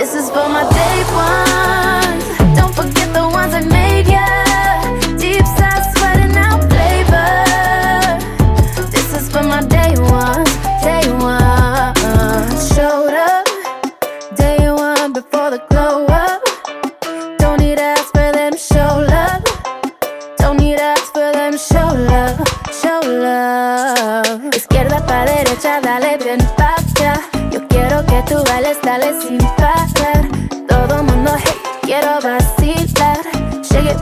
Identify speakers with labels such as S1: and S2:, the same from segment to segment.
S1: This is for my day ones. Don't forget the ones I made ya. Deep side sweating out flavor. This is for my day ones, day one. Showed up, day one before the glow up. Don't need ask for them, show love. Don't need ask for them, show love, show love. Izquierda pa' derecha, dale bien pa' allá. Yo quiero que tú bailes, dale sin parar. Todo mundo, hey, quiero vacilar. Shake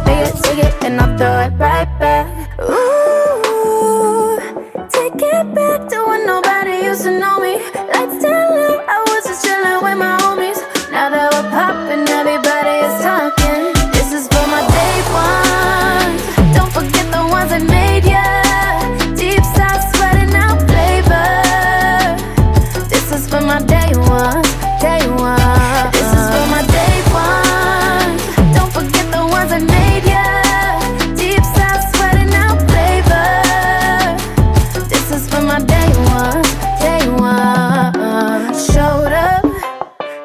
S1: it, and I'll throw it right back. Ooh, take it back to when nobody used to know me. Lights down low, I was just chillin' with my homies. Now that we're poppin', everybody is talking. This is for my day ones. Don't forget the ones I made ya. Deep side sweating out flavor. This is for my day ones, day one. This is for my day ones. Don't forget the ones I made ya. Deep side sweating out flavor. This is for my day ones, day one. Showed up,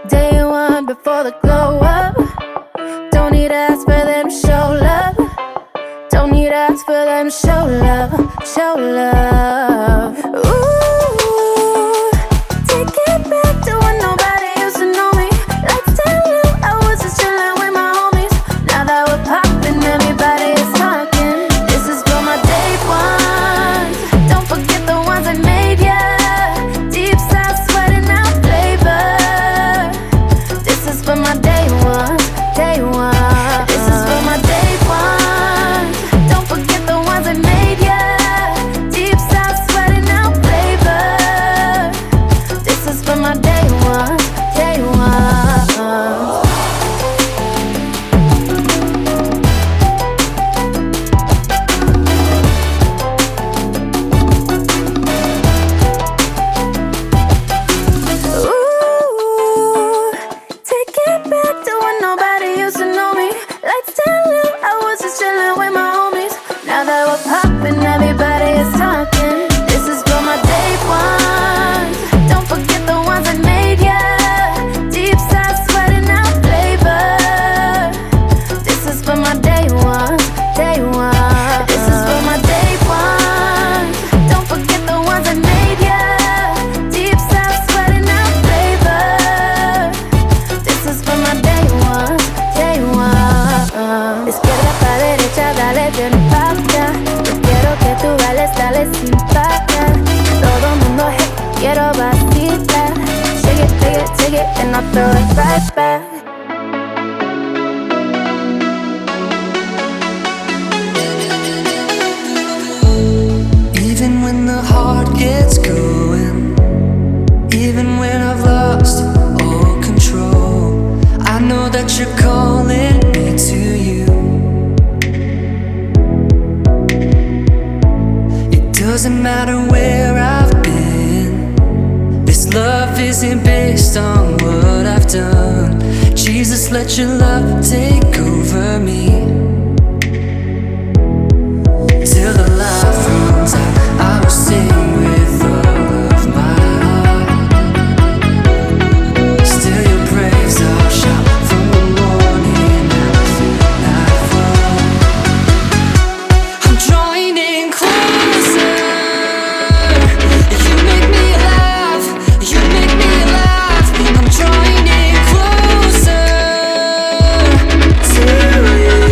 S1: day one before the glow up. Don't need ask for them, show love. Don't need ask for them, show love, show love. Ooh, take it back to when nobody used to know me. Lights down low, I was just chillin' with my homies. Now that we're poppin', everybody is talking. This is for my day ones. Don't forget the ones I made ya. Deep side sweating out flavor. This is for my day ones, day one. This is for my day ones. Don't forget the ones I made ya. Deep side sweating out flavor. This is for my day ones, day ones. Ooh, take it back to when nobody used to know me. Lights down low, I was just chillin' with my homies. Now that we're poppin', everybody is talking. This is for my day ones. Don't forget the ones I made ya. Deep side sweating out flavor. This is for my day ones, day one. This is for my day ones. Don't forget the ones I made ya. Deep side sweating out flavor. This is for my day ones, day one. Izquierda pa' derecha, dale bien pa' allá. Yo quiero que tú bailes, dale sin parar. Todo mundo, hey, quiero vacilar. Shake it, and I'll throw it right back.
S2: Even when the heart gets going, even when I've lost all control, I know that you're calling me to you. It doesn't matter where I've been, this love isn't based on what I've done. Jesus, let your love take over me. Till the life runs out, I will sing with all of my heart. Still your praise I'll shout from the morning until nightfall. I'm drawing in closer. You make me laugh, you make me laugh. I'm drawing in closer to you.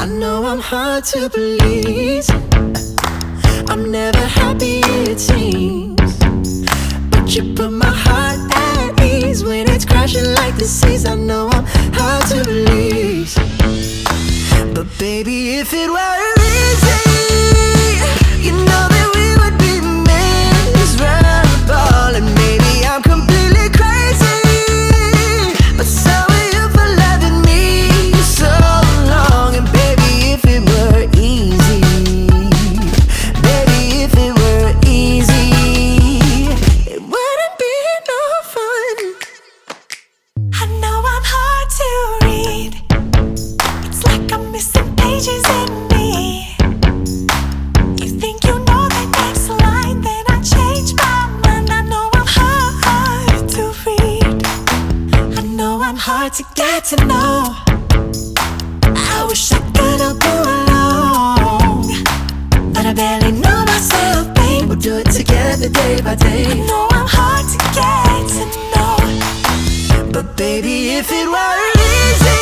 S2: I know I'm hard to please. I'm never happy, it seems. But you put my heart at ease when it's crashing like the seas. I know I'm hard to release. But baby, if it were easy, you know that we would be miserable. And maybe I'm completely crazy, but so are you for loving me so long. And baby, if it were easy, baby, if it were easy, it wouldn't be no fun.
S3: I know I'm hard to read. It's like I'm missing pages in me. You think you know the next line, then I change my mind. I know I'm hard to read. I know I'm hard to get to know. I wish I could have go along, but I barely know myself, babe.
S2: We'll do it together day by day.
S3: I know I'm hard to get to know.
S2: But baby, if it were easy,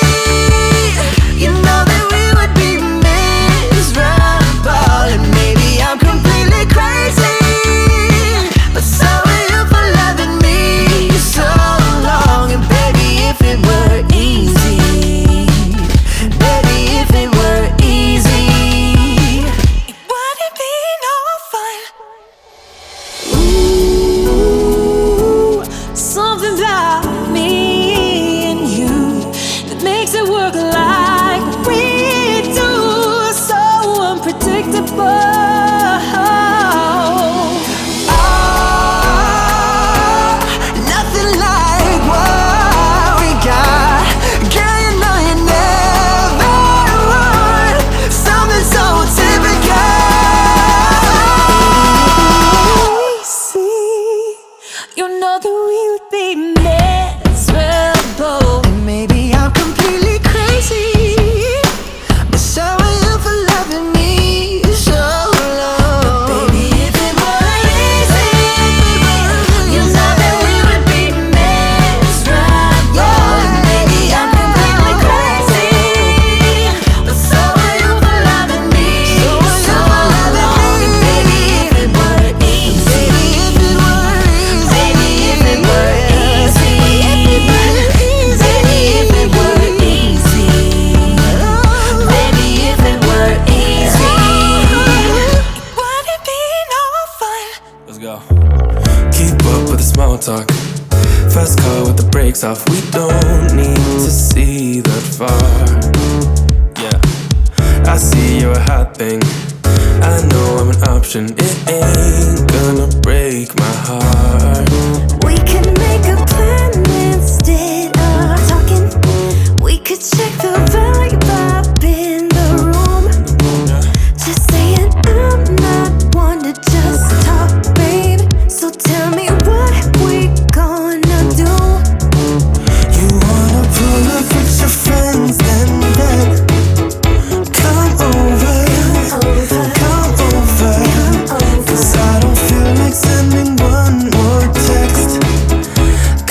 S2: you know that we would be miserable. And maybe I'm completely crazy, but so are you for loving me so long. And baby, if it were easy, baby, if it were easy,
S3: It wouldn't be no fun.
S2: ooh,
S3: Something about me and you that makes it work like we do. So unpredictable.
S2: nothing like what we got. Girl, you know you never want something so typical.
S3: See, you know that we would be miserable.
S2: Maybe I'm completely crazy, but so are you for loving me so long. Baby, if it were easy,
S3: You know that we would be miserable.
S2: maybe I'm completely crazy,
S3: But so are you for loving me so long.
S2: And baby, if it were easy, baby, if it were easy,
S3: Baby, if it were easy.
S2: baby, if it were easy,
S3: Baby, if it were easy, wouldn't be no fun.
S4: Let's go. Keep up with the small talk. Fast car with the brakes off. We don't need to see that far. Yeah, I see you're a hot thing. I know I'm an option. It ain't gonna break my heart.
S1: We can make a plan instead of talking. We could check the vibe up in the room. Just saying I'm not one to just talk, babe. So tell me what we gonna do.
S4: You wanna pull up with your friends and then come over, come over. 'Cause I don't feel like sending one more text.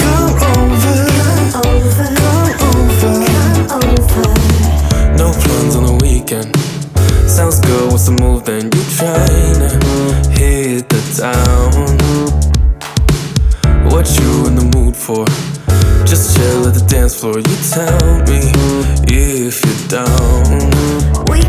S4: Come over, come over. No plans on the weekend. Sounds good, what's the move then? You tryna hit the town. What you in the mood for? Just chill at the dance floor. You tell me if you're down.
S1: We